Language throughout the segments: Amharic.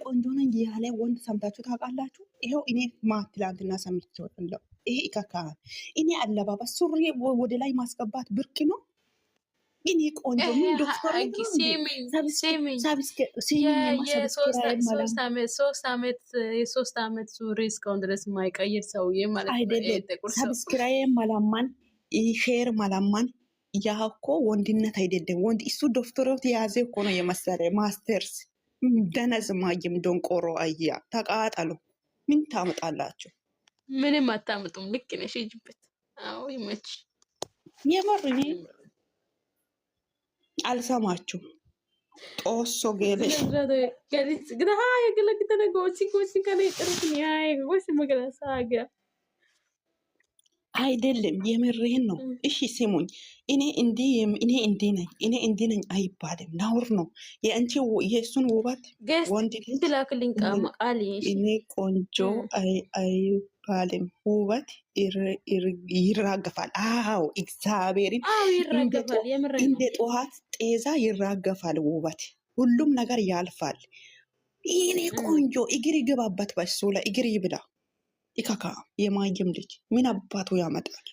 ቆንጆ ነኝ ያለ ወንድ ሰምታችሁ ታውቃላችሁ? ይሄው እኔ ትላንትና ሰምቼዋለሁ። ይሄ ይከካ እኔ አለባበስ ሱሪ ወደ ላይ ማስገባት ብርቅ ነው። እኔ ቆንጆ ምን ዶክተር የሶስት ዓመት ሱሪ እስካሁን ድረስ የማይቀይር ሰውዬ ማለት አይደለም። ሰብስክራይብ መላማን ሼር መላማን ያ እኮ ወንድነት አይደለም። ወንድ እሱ ዶክተሮት የያዘ እኮ ነው የመሰለ ማስተርስ ደነዝ ማየም ዶንቆሮ አያ ተቃጠሉ። ምን ታመጣላችሁ? ምንም አታመጡም። ልክ ነሽ። ሂጂበት። አዎ ይመች። የምር እኔ አልሰማችሁም። ጦሶ ገለ ግራ የገለግተነ ጎሲ ከነ ጥርት ያይ ጎሲ መገለሳ አጋ አይደለም የምሬን ነው። እሺ ስሙኝ፣ እኔ እንዲህ ነኝ አይባልም፣ ነውር ነው። የአንቺ የእሱን ውበት ወንድ እኔ ቆንጆ አይባልም፣ ውበት ይራገፋል። አዎ እግዚአብሔርን እንደ ጠዋት ጤዛ ይራገፋል ውበት። ሁሉም ነገር ያልፋል። እኔ ቆንጆ እግር ይገባበት በሱ ላይ እግር ይብላ። ኢካካ የማየም ልጅ ምን አባቱ ያመጣል?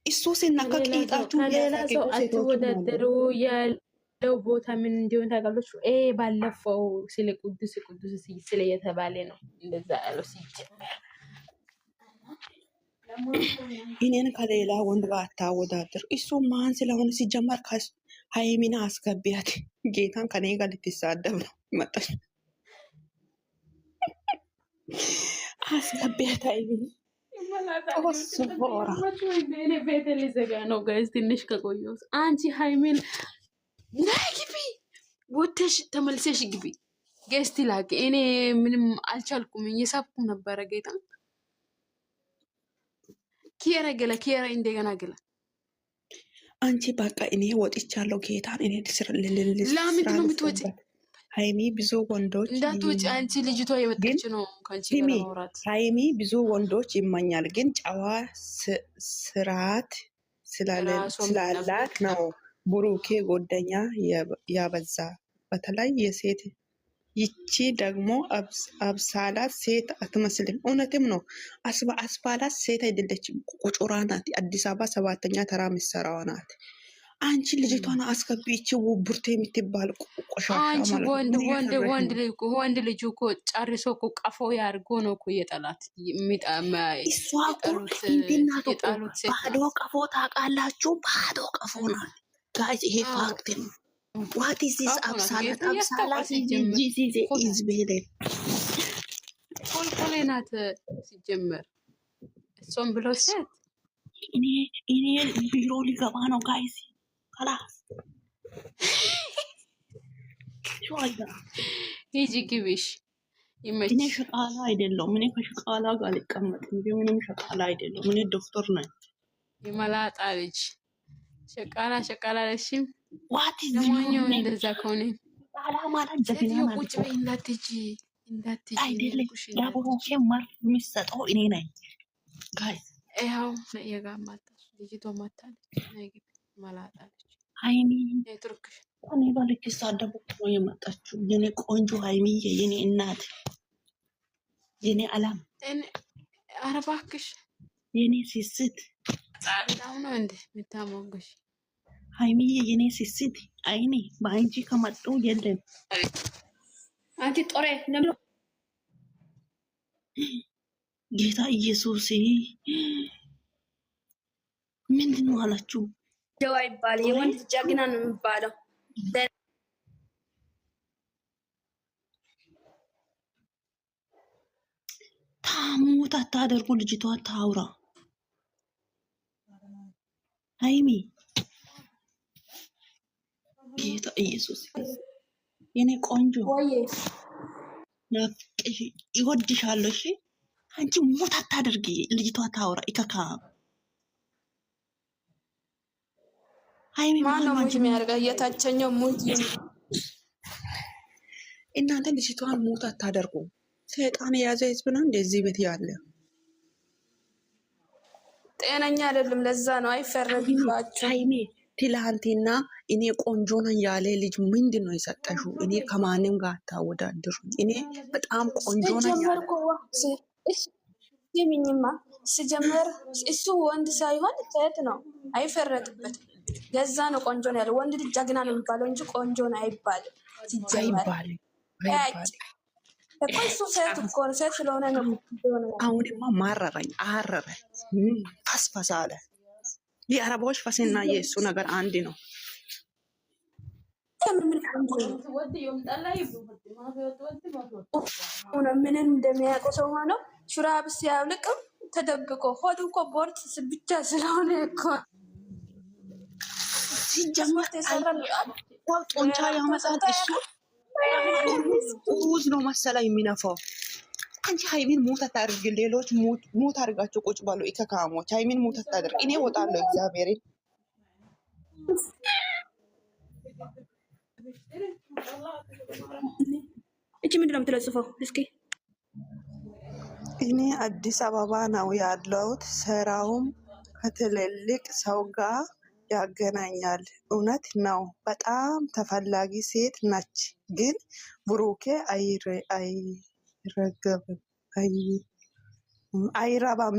እሱ ሲነካ ቄጣችሁ ከሌላ ሰው አትወዳደሩ ያለው ቦታ ምን እንዲሆን ታውቃለች? ባለፈው ስለ ቅዱስ ስለ የተባለ ነው እንደዛ ያለው ሲጀመር እኔን ከሌላ ወንድ ጋር አታወዳደር። እሱ ማን ስለሆነ ሲጀመር ሃይሚና አስገቢያት። ጌታን ከኔ ጋር ልትሳደብ ነው መጣች። አስገቢያት ሃይሚና ቤት ሊዘጋ ነው ጋይዝ። ትንሽ ከቆየሁ አንቺ ሃይሚን ግቢ ወተሽ ተመልሰሽ ግቢ። ገስቲ ላክ። እኔ ምንም አልቻልኩም፣ እየሳብኩ ነበረ። ጌታ ኪራ እንደገና ገለ አንቺ በቃ እኔ ወጥቻለሁ። ጌታን እኔ ለምንድን ነው የምትወጪ? ሃይሚ ብዙ ወንዶች እንዳትወጪ። አንቺ ልጅቷ የመጣች ነው ካንቺ ጋር ማውራት። ሃይሚ ብዙ ወንዶች ይመኛል፣ ግን ጨዋ ስርዓት ስላላት ነው ብሩኬ ጎደኛ ያበዛ። በተለይ የሴት ይቺ ደግሞ አብሳላት ሴት አትመስልም። እውነትም ነው። አስባላት ሴት አይደለችም፣ ቁጩራ ናት። አዲስ አበባ 7ኛ ተራ ምሰራዋ ናት። አንቺ ልጅቷን አስገቢ። እቺ ቡርቴ የምትባል ቆሻሻ አንቺ ወንድ ልጅ እኮ ጨርሶ እኮ ቀፎ ያርጎ ነው እኮ የጠላት የጣሉት ባዶ ቀፎ ታውቃላችሁ? ባዶ ቀፎ ናት ጋይስ። ይሄ ፋክት ነው። ዋት ኢዝ ዚስ አብሳላት ኢዝ ቤሌ ኮልኮሌ ናት ሲጀመር። እሷም ብሎ ሴት እኔ ቢሮ ሊገባ ነው ጋይስ። خلاص شو هذا يجي ግቢሽ ይመች። እኔ ሸቃላ አይደለሁም። እኔ ከሸቃላ ጋር አልቀመጥም። ምንም ሸቃላ አይደለሁም። እኔ ዶክተር ነኝ። የመላጣ ልጅ ሸቃላ ለሽም ዋት ኢዝ ለማንኛው እንደዛ ከሆነ ሸቃላ ማለት ጀግና ማለት ቁጭ በይ። እንዳትጂ አይደለም። ለብሩኬ ማርክ የሚሰጠው እኔ ነኝ ጋይስ። ይኸው የጋማታ ልጅቷ ማታለች። ነግብ መላጣለች። ሃይሚ ኔትወርክሽ እኔ ባልክ ሳደቡ ነው የመጣችው። የኔ ቆንጆ ሃይሚዬ፣ የኔ እናት፣ የኔ አላም፣ ኧረ እባክሽ የኔ ሲስት ጻድቃው ነው እንዴ የምታሞገሽ? ሃይሚዬ የኔ ሲስት አይኔ በአንቺ ከመጡ የለም። አንቺ ጦሬ ለምን ጌታ ኢየሱስ ምንድን ነው አላችሁ? ጀዋ ይባል የወንድ ጀግና ነው የሚባለው። ታሙት አታደርጉ። ልጅቷ ታውራ። ሃይሚ ጌታ ኢየሱስ የኔ ቆንጆ ናፍቄሽ ይወድሻለሁ። እሺ አንቺ ሞት አታደርጊ። ልጅቷ ታውራ ይከካ ሃይሚ ማነው ሙት የሚያደርጋ? የታችኛው ሙት እናንተ ልጅቷን ሞት አታደርጉ። ሰይጣን የያዘ ህዝብ ነው እንደዚህ ቤት ያለ ጤነኛ አይደለም። ለዛ ነው አይፈረድባችሁ። ሃይሚ ትላንትና እኔ ቆንጆ ነኝ ያለ ልጅ ምንድን ነው የሰጠሽው? እኔ ከማንም ጋር አታወዳድሩ። እኔ በጣም ቆንጆ ነኝ ያለ ሲጀምርማ ሲጀምር እሱ ወንድ ሳይሆን ሴት ነው፣ አይፈረድበትም። ገዛ ነው ቆንጆ ነው ያለ። ወንድ ልጅ ጀግና ነው የሚባለው እንጂ ቆንጆ ነው አይባልም። ሲጀመር እኮ እሱ ሴት እኮ ነው፣ ሴት ስለሆነ ነው። አሁንማ ማረረኝ፣ አረረኝ፣ ፈስፈስ አለ። የአረቦች ፈስና የእሱ ነገር አንድ ነው። ምን እንደሚያውቀው ሰው ሆነው ሹራብ ሲያውልቅም ተደብቆ ሆዱ እኮ ቦርት ብቻ ስለሆነ እኮ ሲጀመር ጡንቻ ያመጣል። እሱ ሩዝ ነው መሰላ የሚነፋው። አንቺ ሃይሚን ሙት አታድርግ። ሌሎች ሙት አድርጋቸው ቁጭ ባሉ ኢከካሞች። ሃይሚን ሙት አታድርግ። እኔ እወጣለሁ። እግዚአብሔርን እቺ ምንድን ነው የምትለጽፈው? እስኪ እኔ አዲስ አበባ ነው ያለሁት። ስራውም ከትልልቅ ሰው ጋር ያገናኛል። እውነት ነው። በጣም ተፈላጊ ሴት ነች። ግን ብሩኬ አይረባም።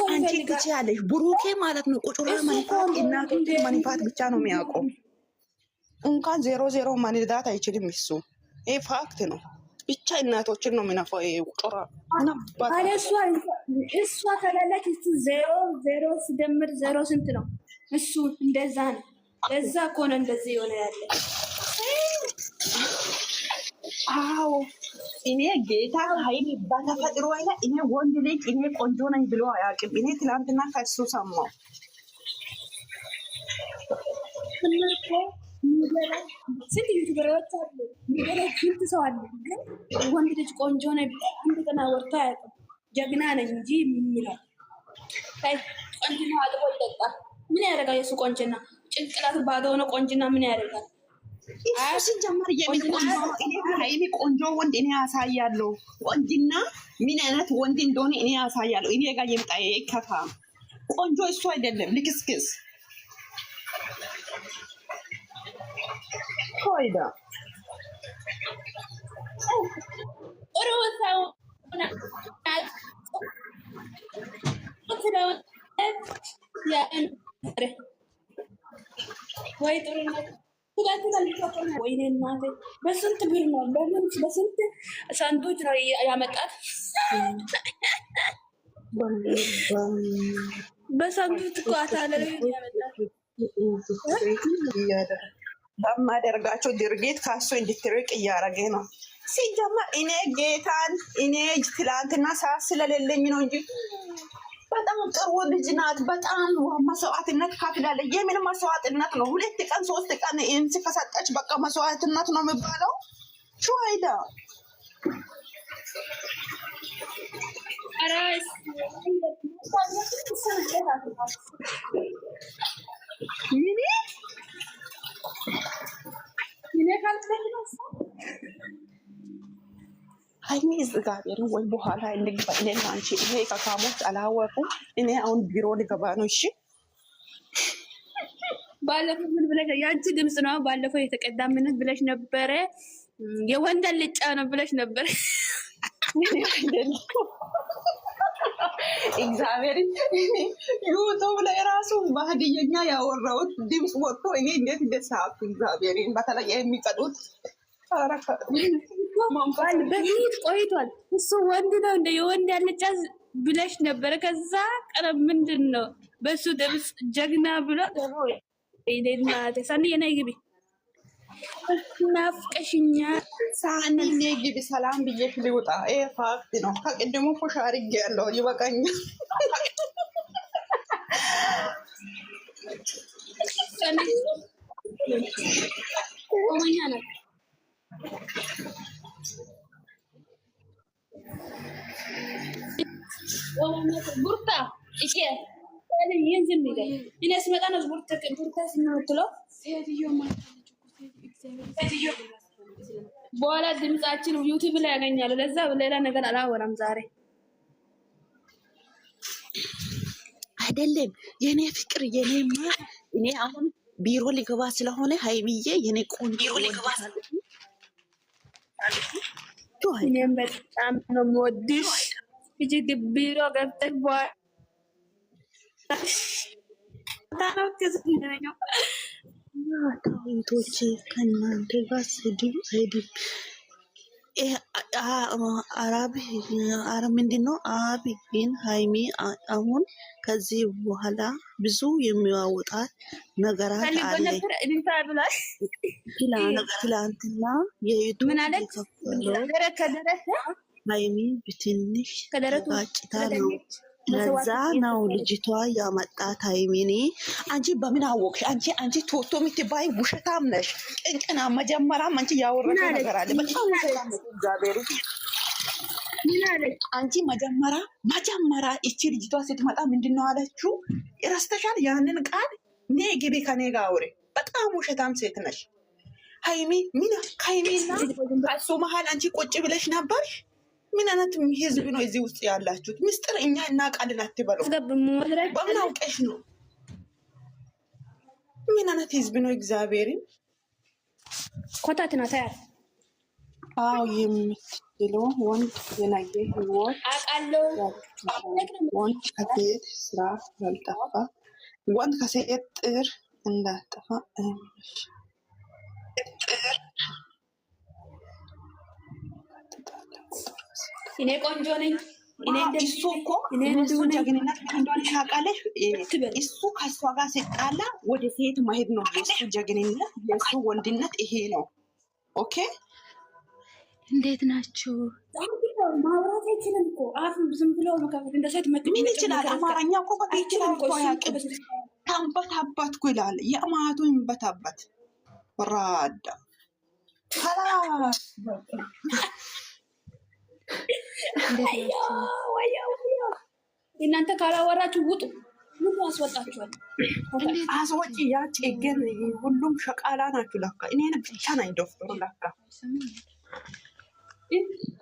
አንቺ ትችያለሽ። ብሩኬ ማለት ነው ቁጭራ መንፋት፣ እናቱን መንፋት ብቻ ነው የሚያውቀው። እንኳን 0-0 መንዳት አይችልም እሱ። ይሄ ፋክት ነው። ብቻ እናቶችን ነው የሚነፋው። ይሄ ቁጭራ እሷ ከሌለች እሱ 0-0 ሲደምር 0 ስንት ነው? እሱ እንደዛ ነው። ለዛ እኮ ነው እንደዚህ የሆነ ያለ። አዎ እኔ ጌታ ሀይል በተፈጥሮ አይለ እኔ ወንድ ልጅ እኔ ቆንጆ ነኝ ብሎ አያውቅም። እኔ ትላንትና ከሱ ሰማሁ። ስንት ዩቱበሮች አሉ፣ ስንት ሰው አለ። ግን ወንድ ልጅ ቆንጆ ነኝ አንድ ቀን ወርቶ አያውቅም። ጀግና ነኝ እንጂ የሚለው ቆንጅና አጥቦ ይጠጣል። ምን ያደርጋል? የሱ ቆንጅና ጭንቅላት ባዶ ሆነ ቆንጅና ምን ያደርጋል? ሲጀመር ሀይሚ ቆንጆ ወንድ እኔ ያሳያለሁ። ቆንጅና ምን አይነት ወንድ እንደሆነ እኔ ያሳያለሁ። እኔ ጋር የምጣ ከፋ ቆንጆ እሱ አይደለም ልክስክስ ኮይዳ ወይ ወይኔ እናቴ በስንት ብር ነው? በስንት ሳንዱች ነው ያመጣት? በሳንዱች እኮ አታለለ ያመጣት። በማደርጋቸው ድርጊት ካሱ እንድትርቅ እያደረገ ነው። ሲጀመር እኔ ጌታን እኔ ትላንትና ሰዓት ስለሌለኝ ነው እንጂ በጣም ጥሩ ልጅ ናት። በጣም መስዋዕትነት ካፍላለች። የምን መስዋዕትነት ነው? 2 ቀን 3 ቀን እንስ ከሰጠች በቃ መስዋዕትነት ነው የሚባለው። ሹሃይዳ አራስ ሀይሚ እግዚአብሔር ወይ በኋላ እንግባ። እኔና አንቺ ይሄ ከካሞች አላወቁም። እኔ አሁን ቢሮ ልገባ ነው። እሺ ባለፈው ምን ብለሽ ያንቺ ድምጽ ነው? ባለፈው የተቀዳ ምን ብለሽ ነበረ? የወንድ ልጫ ነው ብለሽ ነበረ። እግዚአብሔር ዩቱብ ላይ ራሱ ባህድየኛ ያወራሁት ድምጽ ወጥቶ እኔ እንዴት እንደሳኩ እግዚአብሔርን በተለይ የሚቀዱት በፊት ቆይቷል። እሱ ወንድ ነው እንደ የወንድ ያልጫ ብለሽ ነበረ። ከዛ ቀረ ምንድን ነው በሱ ድምጽ ጀግና ብሎ እናቴ ሳኒ የነይ ግቢ ናፍቀሽኛል። ሳኒ ነይ ግቢ ሰላም ብዬሽ ልውጣ። ይሄ ፋክት ነው። ከቅድሙ ፑሽ አድርጌ ያለው ይበቃኛል። ኦማኛ ነው ቡርታ እሺ ይንዝም ይገኝ እኔ ስመጣ ነው ቡርታ ስንምትለው በኋላ ድምጻችን ዩቲዩብ ላይ ያገኛሉ። ለዛ ሌላ ነገር አላወራም ዛሬ። አይደለም የኔ ፍቅር የኔማ እኔ አሁን ቢሮ ሊገባ ስለሆነ ሀይሚዬ የኔ ቆንጆ እኔም በጣም ነው የምወድሽ። እጅ ቢሮ ገብተሽ ታዊቶቼ ከእናንተ ጋር ስድብ አይድብ አረብ ምንድን ነው? አብ ግን ሀይሚ አሁን ከዚህ በኋላ ብዙ የሚያወጣት ነገራት አለ። ትላንትና የዩቱብ ሀይሚ ብትንሽ ተጋጭታ ነው። ለዛ ነው ልጅቷ ያመጣት ሀይሚኔ። አንቺ በምን አወቅሽ? አንቺ ቶቶ የምትባይ ውሸታም ነሽ። ቅንቅና መጀመሪያም አንቺ ያወረሽ ነገር አለ። በጣም ውሸታም ነሽ። እግዚአብሔር አንቺ መጀመሪያ እቺ ልጅቷ ስትመጣ ምንድነው አለችው? ረስተሻል? ያንን ቃል ኔ ግቢ ከኔ ጋር አውሪ። በጣም ውሸታም ሴት ነሽ ሀይሚ። ምን ከሀይሚና ከሱ መሀል አንቺ ቁጭ ብለሽ ነበርሽ? ምን አይነት ህዝብ ነው እዚህ ውስጥ ያላችሁት? ምስጢር እኛ እናውቃለን አትበሉ። በምን አውቀሽ ነው? ምን አይነት ህዝብ ነው? እግዚአብሔርን ኮታት ናታ ያ አው የምትለው ወንድ የነገ ህይወት አቃለው። ወንድ ከሴት ስራ ያልጠፋ ወንድ ከሴት ጥር እንዳጠፋ እምሽ እኔ ቆንጆ ነኝ። እሱ እኮ እሱ ጀግንነት እንደሆነ ታውቃለሽ። እሱ ከሷ ጋር ሲጣላ ወደ ሴት መሄድ ነው የሱ ጀግንነት፣ የሱ ወንድነት ይሄ ነው። ኦኬ እንዴት ናችሁ? ማውራት አይችልም እኮ አፍ ዝም ብሎ መካፈል እንደ ሴት ምን ይችላል? አማርኛ እኮ በቃ ይችላል እኮ ያውቅ። ታንበታባት እኮ ይላል። የአማቱ ይንበታበት ወራዳ እናንተ ካላወራችሁ ውጡ። ምን አስወጣችኋል? አስወጪ። ያ ጭገን ሁሉም ሸቃላ ናችሁ ለካ። እኔን ብቻ ነኝ ዶክተሩ ለካ።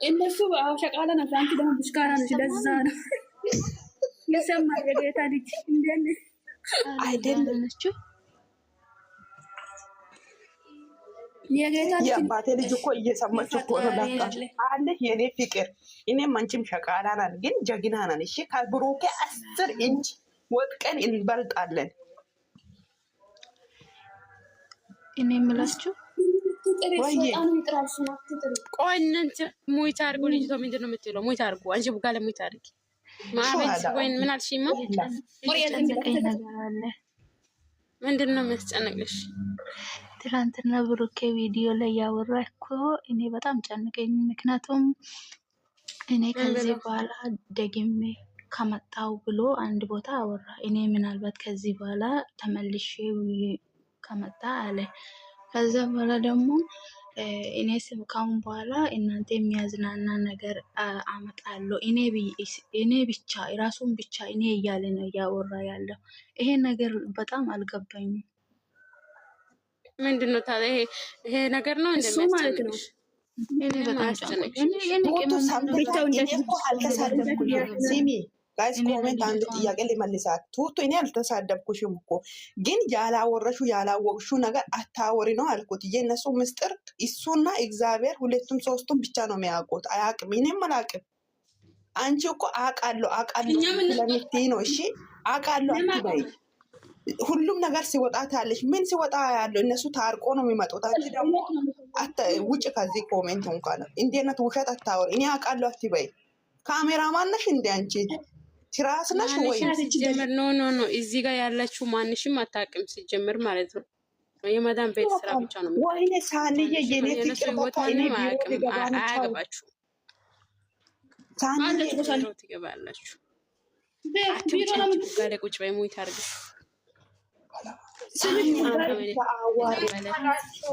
እነሱ ሸቃላ ናቸው። አንቺ ደግሞ ብሽካራ ነች። ለዛ ነው ይሰማል። የጌታ ልጅ እንደነ አይደለም የአባቴ ልጅ እኮ እየሰማች እኮ ነው ለካ አለ የኔ ፍቅር። እኔም አንቺም ሸቃላ ነን፣ ግን ጀግና ነን። እሺ ከብሩኬ 10 ኢንች ወጥቀን እንበልጣለን። እኔ የምላችሁ ቆይ እናንተ ሙይት አድርጎ ልጅቷ ምንድን ነው የምትለው? ሙይት አድርጎ አንቺ ቡጋለ ሙይት አድርጊ ማቤት ወይ ምን አልሽማ? ምንድን ነው የሚያስጨንቅሽ? ትላንትና ብሩኬ ቪዲዮ ላይ ያወራ እኮ እኔ በጣም ጨንቀኝ። ምክንያቱም እኔ ከዚህ በኋላ ደግሜ ከመጣው ብሎ አንድ ቦታ አወራ። እኔ ምናልባት ከዚህ በኋላ ተመልሼ ከመጣ አለ። ከዛ በኋላ ደግሞ እኔ ካሁን በኋላ እናንተ የሚያዝናና ነገር አመጣለሁ እኔ ብቻ ራሱን ብቻ እኔ እያለ ነው እያወራ ያለው። ይሄ ነገር በጣም አልገባኝም። ምንድነው ታዲያ? ይሄ ነገር ነው እንደሚያስጨንቅሽ? እኔ በጣም ሲሚ ጋይስ ኮሜንት አንድ ጥያቄ ሊመልሳት ቱቱ። እኔ አልተሳደብኩሽም እኮ ግን ያላወቅሹ ነገር አታወሪ ነው አልኩት። የእነሱ ምስጢር እሱና እግዚአብሔር ሁለቱም ሶስቱም ብቻ ነው የሚያውቁት። አያውቅም። እኔም አላውቅም። አንቺ እኮ አውቃለሁ ስለምትይ ነው። እሺ አውቃለሁ አትበይ። ሁሉም ነገር ሲወጣ ታለሽ። ምን ሲወጣ ያለው? እነሱ ታርቆ ነው የሚመጡት። አንቺ ደግሞ ውጭ ከዚህ ኮሜንት እንኳን እንዴት ውሸት አታወሪ። እኔ አውቃለሁ አትበይ። ካሜራማን ነሽ እንደ አንቺ ትራስ ነሽ ወይ? ሲጀምር ኖ እዚህ ጋር ያላችሁ ማንሽም አታውቅም ሲጀምር ማለት ነው። የመዳን ቤት ስራ ብቻ ነው። ወይኔ ሳንዬ የኔ ፍቅር በቃ እኔ አያገባችሁ። ሳንዬ ትገባላችሁ። ጋር ቁጭ በይ ሙይ ታርግሽ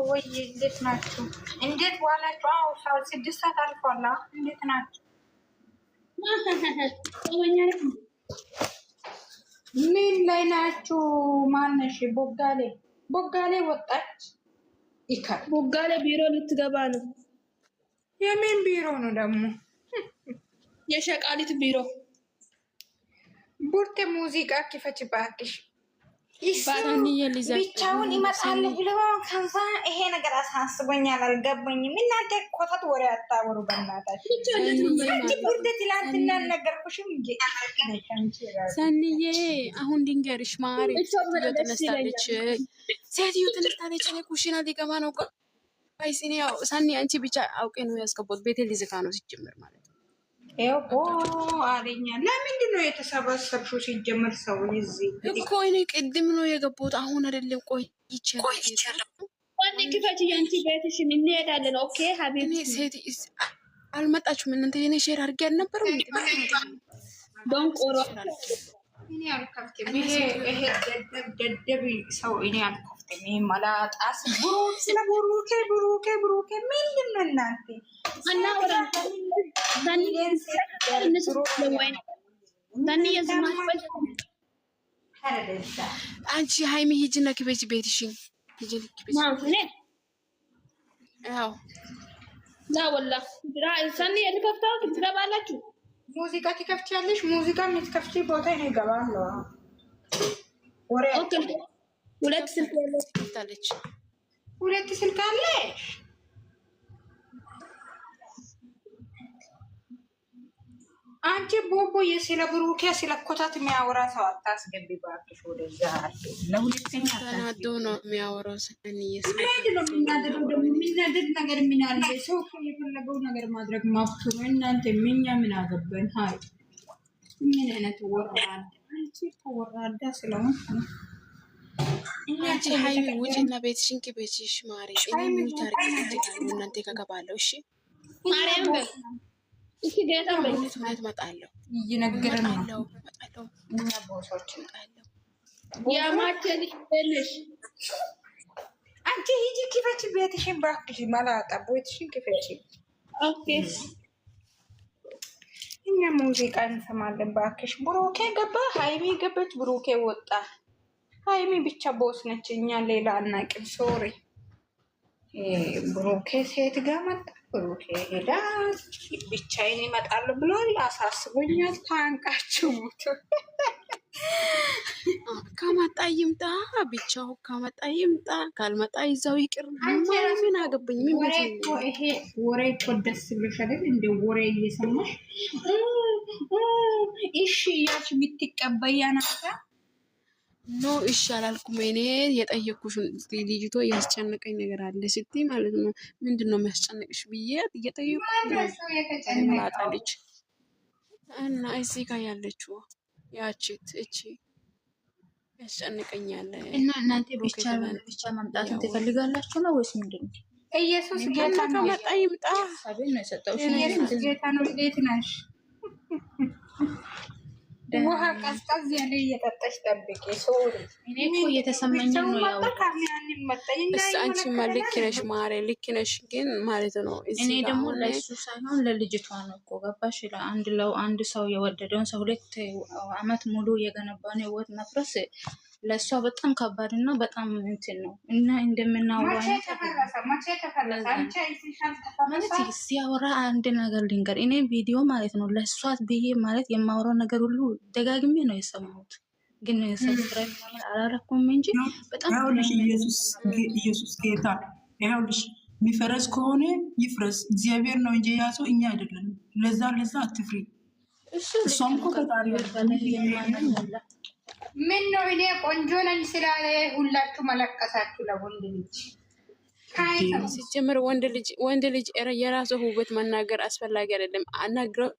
ወይ እንዴት ናችሁ? እንዴት ዋላችሁ? አዎ 6 ሰዓት አልፏል። እንዴት ናችሁ? ምን ላይ ናችሁ? ማነሽ? ቦጋሌ ወጣች። ቦጋሌ ቢሮ ልትገባ ነው። የምን ቢሮ ነው ደግሞ? የሸቃሊት ቢሮ። ቡርቴ ሙዚቃ ክፈች ባክሽ። ብቻውን ይመጣል ብሎ ከዛ ይሄ ነገር አሳስቦኛል፣ አልገባኝም። እናንተ ኮተት ወሬ አታወሩ በእናታችሁ። ቡርቴ ትላንትና ነገርኩሽም እንጂ ሰኒዬ አሁን ድንገርሽ ማሪ ተነስታለች፣ ሴትዮ ተነስታለች። እኔ ኩሽና ሊገባ ነው። ጋይስ እኔ ያው ሰኒ አንቺ ብቻ አውቄ ነው ያስገባሁት። ቤቴ ሊዝጋ ነው ሲጀምር ማለት ነው። እኮ አለኛ ለምንድን ነው የተሰበሰብሽው? ሲጀመር ሰው እዚህ እኮ እኔ ቅድም ነው የገባሁት፣ አሁን አይደለም። ቆይቻለሁ። ወንድ ክፈች፣ ያንቺ ቤትሽ እንሄዳለን። ኦኬ ሀቢብ ሴት አልመጣችሁም እናንተ። የኔ ሼር አድርጌ አልነበረም ዶንቆሮ እኔ አልከፍትም። ይሄ ደደብ ሰው እኔ አልከፍትም። ይሄ መላጣስ ብሩኬ ምንድን ነው እናንተ? አንቺ ሃይሚ ሂጂና ክቤች ቤትሽን ሰኒ የትከፍታው ትገባላችሁ። ሙዚቃ ትከፍቻለሽ። ሙዚቃ የምትከፍቺ ቦታ እኔ እገባለሁ። ሁለት ስልክ ከፍታለች። ሁለት ስልክ አለሽ? አንቺ ቦቦ የስለ ብሩኬ ስለ ኮታት የሚያወራ ሰው አታስገቢ ባክሽ ወደዛ። ለሁለተኛ ተናዶ ነው የሚያወራው። ሰኒዬ ምንድነው የሚናደደው? ደግሞ የሚናደድ ነገር ምን አለ? ሰው እኮ የፈለገው ነገር ማድረግ መብቱ ነው። እናንተ እኛ ምን አገባን? ሀይ ምን አይነት ወራዳ! አንቺ ወራዳ ስለሆንሽ አንቺ ሃይሚ ውጭና ቤትሽን ክቤችሽ ማሪ። እኔ ምን ታርቂ እናንተ ከገባለሁ። እሺ ማርያም በል እሺ ጌታ በእውነት እመጣለሁ። እየነገረን ነው። እኛ ቦታዎች እመጣለሁ። ያማቸልሽ በልሽ አንቺ ሂጂ ክፈች ቤትሽን ባክሽ። መላጣ ቤትሽን ክፈች። ኦኬ እኛ ሙዚቃ እንሰማለን ባክሽ። ብሩኬ ገባ፣ ሃይሚ ገበች፣ ብሩኬ ወጣ። ሃይሚ ብቻ ቦስ ነች፣ እኛ ሌላ አናውቅም። ሶሪ ብሩኬ ሴት ጋር መጣ፣ ብሩኬ ሄዳ ብቻዬን ይመጣሉ ብሏል። አሳስቦኛል። ታንቃችሁ ሙቱ። ከመጣ ይምጣ፣ ብቻው ከመጣ ይምጣ፣ ካልመጣ ይዛው ይቅር። ምን አገባኝ? ምን ይሄ ወሬ እኮ ደስ ብሎሻል እንደ ወሬ እየሰማሽ እሺ እያልሽ ብትቀበይ ያናታ ኖ እሺ አላልኩም። እኔ የጠየኩሽ ልጅቷ ያስጨነቀኝ ነገር አለ ስትይ ማለት ነው። ምንድን ነው የሚያስጨንቅሽ ብዬ እየጠየኩሽ ማጣልች እና እዚህ ጋር ያለችው ያቺት እቺ ያስጨንቀኛል። እና እናንተ ብቻ መምጣትን ትፈልጋላችሁ ነው ወይስ ምንድን ነው? ኢየሱስ ጌታ ነው። ከመጣ ይምጣ። ሳቤን ነው የሰጠው። ኢየሱስ ጌታ ነው። እንዴት ነሽ? ውሃ ቀዝቀዝ ያለ እየጠጣሽ ጠብቂ። ሶሪ እኔ እኮ እየተሰማኝ ነው ያው አንቺማ ልክ ነሽ ማሬ፣ ልክ ነሽ ግን ማለት ነው። እኔ ደግሞ ለሱ ሳይሆን ለልጅቷ ነው እኮ ገባሽ? አንድ ሰው የወደደውን ሰው 2 ዓመት ሙሉ የገነባን ህይወት መፍረስ ለእሷ በጣም ከባድ እና በጣም እንትን ነው እና እንደምናወራ ሲያወራ አንድ ነገር ልንገር። እኔ ቪዲዮ ማለት ነው ለእሷ ብዬ ማለት የማወራው ነገር ሁሉ ደጋግሜ ነው የሰማሁት፣ ግን ሰብስክራይብ ምናምን አላረኩም እንጂ በጣም ኢየሱስ ጌታ ይኸውልሽ፣ የሚፈረስ ከሆነ ይፍረስ። እግዚአብሔር ነው እንጂ ያዘው እኛ አይደለም። ለዛ አትፍሪ። እሷም እኮ ፈጣሪ ምን ነው እኔ ቆንጆ ነኝ ስላለ ሁላችሁ መለቀሳችሁ ለወንድ ልጅ። ሲጀምር ወንድ ልጅ የራሱ ውበት መናገር አስፈላጊ አይደለም። አናግረው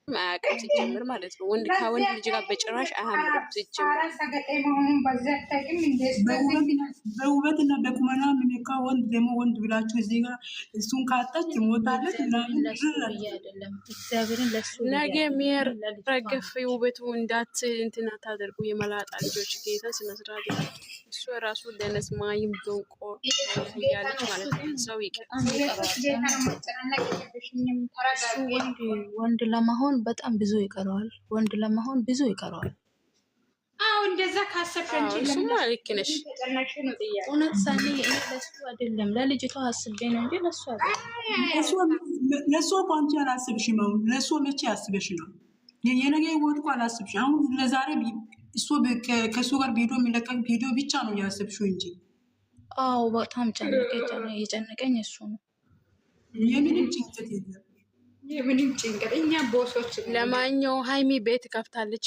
አያውቅም ሲጀምር ማለት ነው። ከወንድ ልጅ ጋር በጭራሽ አያምርም ሲጀምር። በውበትና በቁመና የሚነካ ወንድ ደግሞ ወንድ ብላችሁ እዚህ ጋር እሱን ካጣች ትሞታለች። ነገ የሚያረገፍ ውበቱ እንዳት እንትን አታደርጉ። የመላጣ ልጆች ጌታ ስነስርዓት እሱ ራሱ ደነስ ማይም ዶንቆ እያለች ማለት ነው። ሰው ይቀር ወንድ ለመሆን በጣም ብዙ ይቀረዋል። ወንድ ለመሆን ብዙ ይቀረዋል። አዎ እንደዛ ካሰብሽ እንጂ እሱማ ልክ ነሽ። እውነት ሳኒ ለሱ አይደለም ለልጅቷ አስቤ ነው እንጂ ለሱ አይደለም። ለሱ እኮ አንቺ አላስብሽም። ለሱ መቼ አስበሽ ነው? የነገ ህይወት እኮ አላስብሽ። አሁን ለዛሬ እሱ ከእሱ ጋር ቪዲዮ የሚለቀቅ ቪዲዮ ብቻ ነው ያስብሽው እንጂ። አዎ በጣም የጨነቀኝ እሱ ነው። የምንም ጭንቀት የለም። የምንም ጭንቀት እኛ ቦሶች። ለማንኛውም ሀይሚ ቤት ከፍታለች።